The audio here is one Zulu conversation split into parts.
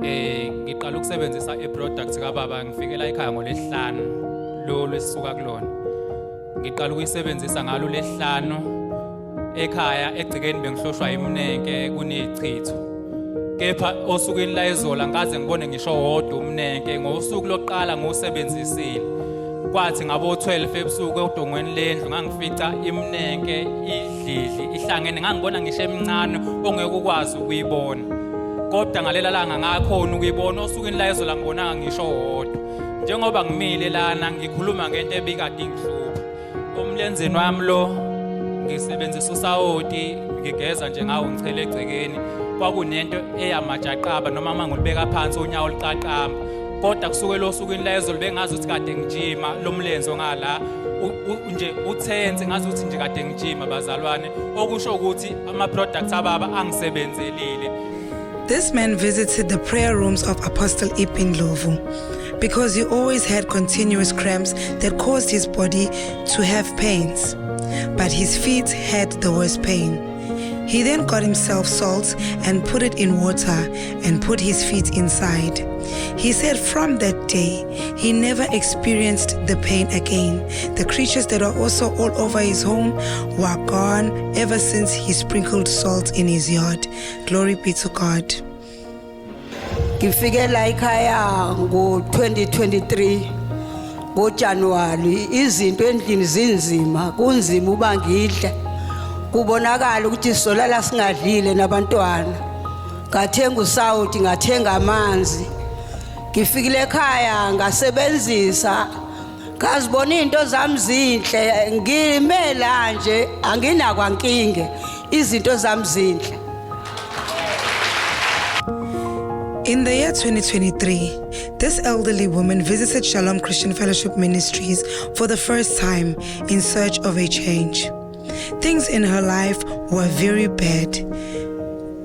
Ngiqala ukusebenzisa i-product kababa ngifikela ekhaya ngoLesihlanu lo lesisuka kulona. Ngiqala ukuyisebenzisa ngalo lehlanu ekhaya egcikeni bengihloshwa imnenke kunezichitho. Kepha osukwini la ezola ngaze ngibone ngisho wodwa umnenke ngosuku lokuqala ngosebenzisile. Kwathi ngabo 12 ebusuku odongweni lendlu ngangifica imnenke idlidli ihlangene ngangibona ngisho emncane ongeke ukwazi ukuyibona. Kodwa ngalela langa ngakhona ukuyibona osukwini la ezola ngibonanga ngisho wodwa. Njengoba ngimile lana ngikhuluma ngento ebikade ingihlupha. Umlenzeni wami lo ngisebenzisa usawoti ngigeza nje ngawo ngichele egcekeni. Kwakunento eyamajaqaba noma mangulibeka phansi unyawo oluqaqamba. Kodwa kusukela osukwini la ezolo bengazi ukuthi kade ngijima lo mlenzo ngala nje uthense ngazi ukuthi nje kade ngijima bazalwane okusho ukuthi ama products ababa angisebenzelile. This man visited the prayer rooms of Apostle Ipin Ndlovu because he always had continuous cramps that caused his body to have pains, but his feet had the worst pain. He then got himself salt and put it in water and put his feet inside. He said from that day, he never experienced the pain again. The creatures that were also all over his home were gone ever since he sprinkled salt in his yard. Glory be to God. Ngifike la ekhaya ngo-2023 ngoJanuwari izinto endlini zinzima kunzima uba ngidle kubonakala ukuthi solala singadlile nabantwana ngathenga usawuti ngathenga amanzi ngifikile ekhaya ngasebenzisa ngazibona into zami zinhle ngimela nje anginakwa nkinge izinto zami zinhle. In the year 2023, this elderly woman visited Shalom Christian Fellowship Ministries for the first time in search of a change. Things in her life were very bad.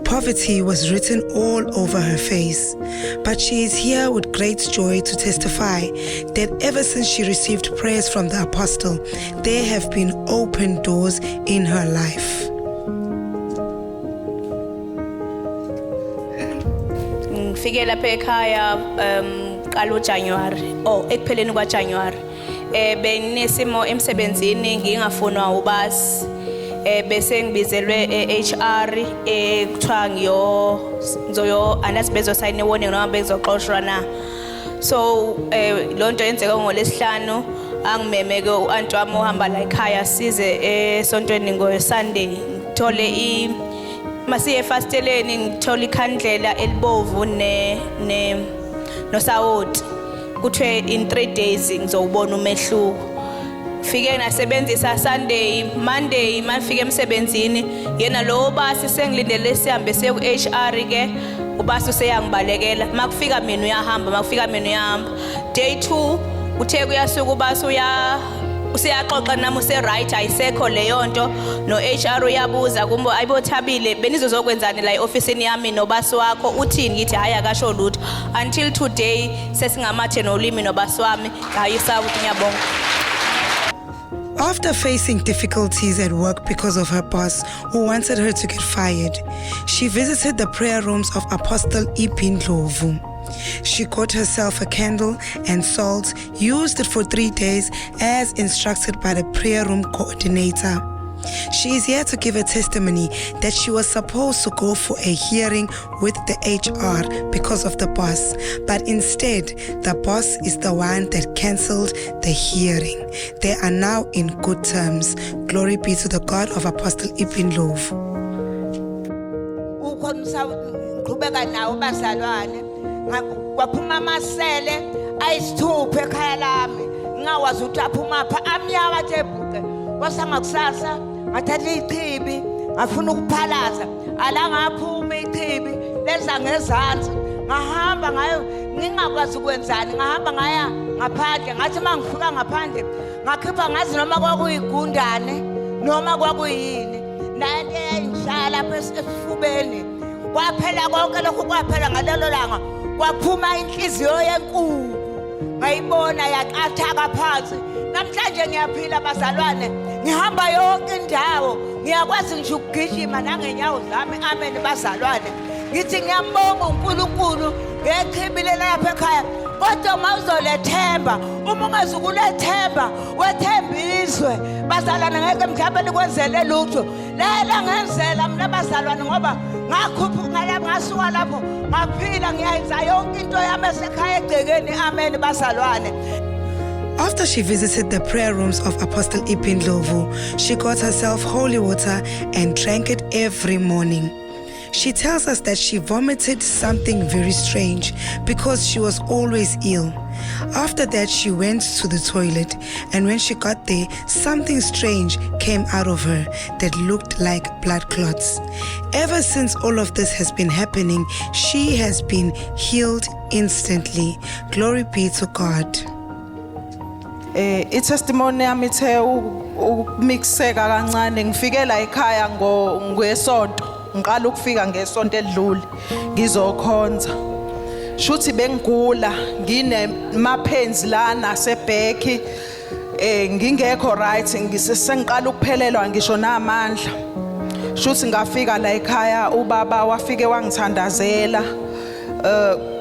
Poverty was written all over her face. But she is here with great joy to testify that ever since she received prayers from the apostle, there have been open doors in her life. Ngifike lapha ekhaya qalo January ekupheleni kwaJanuary benesimo emsebenzini ngingafunwa ubasi bese ngibizelwe HR kuthiwa ngizoyo anasibezo sign warning noma bezoxoshwa na. So lonto yenzeka ngoLesihlanu angimemeke uanti wami ohamba la ekhaya size esontweni ngoSunday ngithole masiye fasteleni ngithola ikhandlela elibovu nosawoti kuthiwe in 3 days ngizowubona umehluko. Fike nasebenzisa Sunday Monday mafike emsebenzini yena lo basi sengilindele sihambe siye ku-HR ke ubasi useyangibalekela makufika mina uyahamba makufika mina uyahamba. Day 2 uthe kuyasuka ubasi usiyaxoxa nami use-right ayisekho leyo nto no-HR uyabuza kumbe ayibothabile benizozokwenzani la e-ofisini yami nobasi wakho uthini ngithi hayi akasho lutho until today sesingamathe nolimi nobasi wami ngayisa ukuthi ngiyabonga. After facing difficulties at work because of her boss who wanted her to get fired, she visited the prayer rooms of Apostle Ipin Ndlovu. She got herself a candle and salt, used it for 3 days as instructed by the prayer room coordinator. She is here to give a testimony that she was supposed to go for a hearing with the HR because of the boss, but instead the boss is the one that cancelled the hearing. They are now in good terms. Glory be to the God of Apostle Ipin Ndlovu. Kwaphuma amasele ayisithupha ekhaya lami ngawazi ukuthi aphuma pha amnyama tebhuke kwasangakusasa ngathatha ichibi ngafuna ukuphalaza ala ngaphuma ichibi leza ngezansi ngahamba ngayo ngingakwazi ukwenzani ngahamba ngaya ngaphandle ngathi mangifika ngaphandle ngakhipha ngazi noma kwakuyigundane noma kwakuyini naye eyayingishala lapha esifubeni kwaphela konke lokho kwaphela ngalelo langa kwaphuma inhliziyo yenkulu ngayibona yaqathaka phansi. Namhlanje ngiyaphila bazalwane ngihamba yonke indawo ngiyakwazi nje ukugijima nangenyawo zami. Amen bazalwane ngithi ngiyambonga uNkulunkulu ngechibi lapha ekhaya kodwa mawuzolethemba uma ungazukulethemba wethembiswe bazalwana ngeke mhlawumbe likwenzele lutho lela ngenzela mina bazalwana ngoba ngakhuphuka ngasuka lapho ngaphila ngiyayenza yonke into yami esekhaya egcekeni amen bazalwane. After she visited the prayer rooms of Apostle Ipindlovu, she got herself holy water and drank it every morning. She tells us that she vomited something very strange because she was always ill. After that, she went to the toilet, and when she got there, something strange came out of her that looked like blood clots. Ever since all of this has been happening, she has been healed instantly. Glory be to God. I-testimony yami ithe ukumixeka kancane ngifike la ekhaya ngesonto ngiqala ukufika ngesonto edlule ngizokhonza shuthi bengigula nginemapenzi la nasebheki ngingekho right ngisengiqala ukuphelelwa ngisho namandla shuthi ngafika la ekhaya ubaba wafike wangithandazela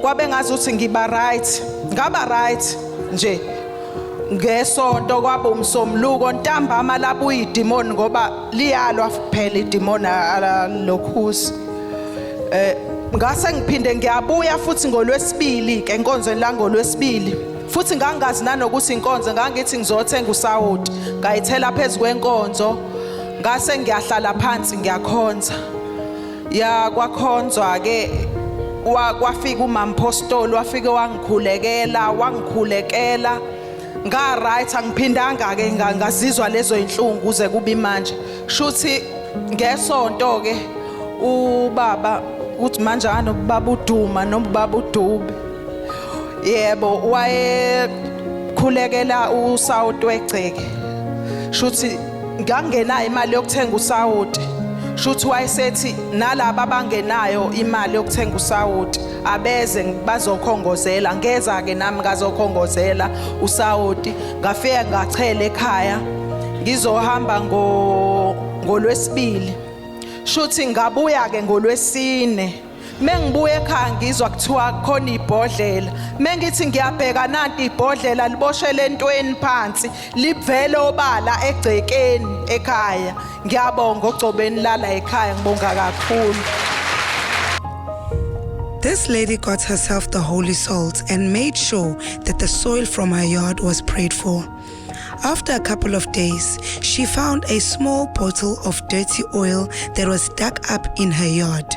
kwabe ngazuthi ngiba right ngaba right nje ngesonto kwaba umsomluko ntambama lapho uyidemoni ngoba liyalwa kuphela idemoni alokhusi ngase ngiphinde ngiyabuya futhi ngolwesibili ke enkonzweni la ngolwesibili futhi ngangazi nanokuthi inkonzo ngangithi ngizothenga usawoti ngayithela phezulu kwenkonzo ngase ngiyahlala phansi ngiyakhonza ya kwakhonzwa ke kwafika umampostoli wafike wangikhulekela nga right angiphindanga ke ngazizwa lezo inhlungu uze kube manje shuthi ngesonto ke ubaba uthi manje anobaba uDuma nobaba uDube yebo wayekhulekela usawoti wegceke shuthi ngangenayo imali yokuthenga usawoti shuthi wayesethi nalabo abangenayo imali yokuthenga usawoti abeze bazokhongozela ngeza ke nami ngazokhongozela usawoti ngafika ngachela ekhaya ngizohamba ngolwesibili shuthi ngabuya ke ngolwesine mengibuye ekhaya ngizwa kuthiwa khona ibhodlela mengithi ngiyabheka nanti ibhodlela liboshele entweni phansi livele obala egcekeni ekhaya ngiyabonga ogcobeni lala ekhaya ngibonga kakhulu. This lady got herself the holy salt and made sure that the soil from her yard was prayed for. After a couple of days, she found a small bottle of dirty oil that was dug up in her yard.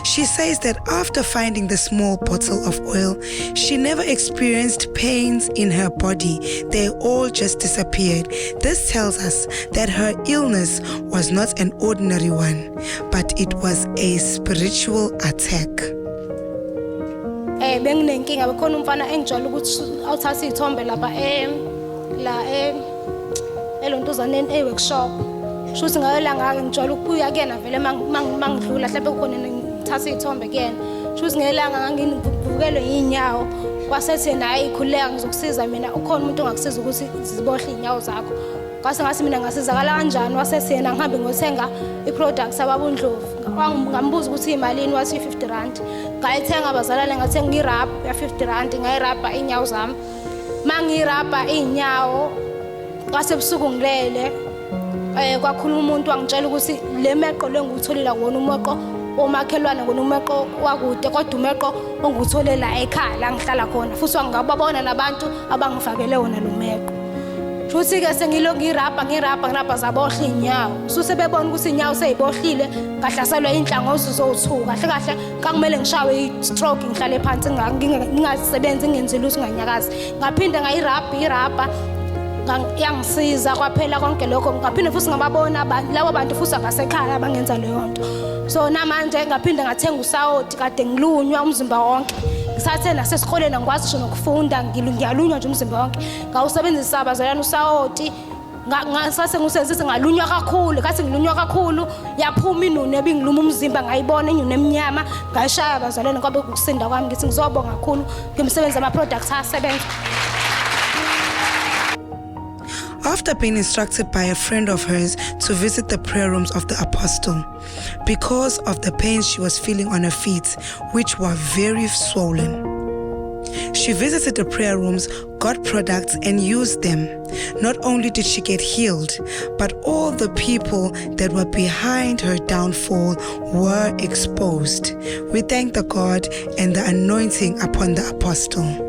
She says that after finding the small bottle of oil, she never experienced pains in her body. They all just disappeared. This tells us that her illness was not an ordinary one, but it was a spiritual attack. Benginenkinga bekhona umfana engijwayele ukuthi awuthatha izithombe lapha la elontuzaneni workshop shuthi ngayela ngake ngijwayele ukubuya kuyena vele mangidlula mhlawumbe kukhona ngithatha izithombe kuyena shuthi ngelanga ngangivukelwe inyawo wasethi naye ikhuleka ngizokusiza mina ukhona umuntu ongakusiza ukuthi zibohle inyawo zakho kwase ngasi mina ngasizakala kanjani wasethi yena ngihambe ngothenga iproducts ababundlovu ngambuza ukuthi imalini wathi 50 rand ngayithenga bazalane ngathenga irab ya 50 rand ngayirabha inyawo zami mangirabha inyawo kwase busuku ngilele kwakhuluma umuntu wangitshela ukuthi le meqo lengutholile kuwona umeqo omakhelwane ngona umeqo wakude kodwa umeqo ongutholela ekhaya la ngihlala khona futhi wangababona nabantu abangifakele wona lo meqo futhi ke sengiloko ngirabha zabohla inyawo susebebona ukuthi inyawo seyibohlile ngahlaselwa inhlangozo zowuthuka kahle kakumele ngishawe i-stroke ngihlale phansi ngingasebenzi ngenze lutho nganyakazi ngaphinde ngayirabha yangisiza kwaphela konke lokho ngaphinde futhi ngababona labo bantu futhi abasekhaya abangenza leyo nto so namanje ngaphinde ngathenga usawoti kade ngilunywa umzimba wonke ngisathe nasesikoleni ngikwazi ngisho nokufunda ngiyalunywa nje umzimba wonke ngawusebenzisa abazalwane usawoti ngasase ngusenzise ngalunywa kakhulu kathi ngilunywa kakhulu yaphuma inune ebingiluma umzimba ngayibona inyune eminyama ngayishaya abazalwane kwabe ukusinda kwami ngithi ngizobonga kakhulu ngimsebenza ama products asebenza. After being instructed by a friend of hers to visit the prayer rooms of the apostle, because of the pain she was feeling on her feet, which were very swollen, she visited the prayer rooms, got products, and used them. Not only did she get healed, but all the people that were behind her downfall were exposed. We thank the God and the anointing upon the apostle.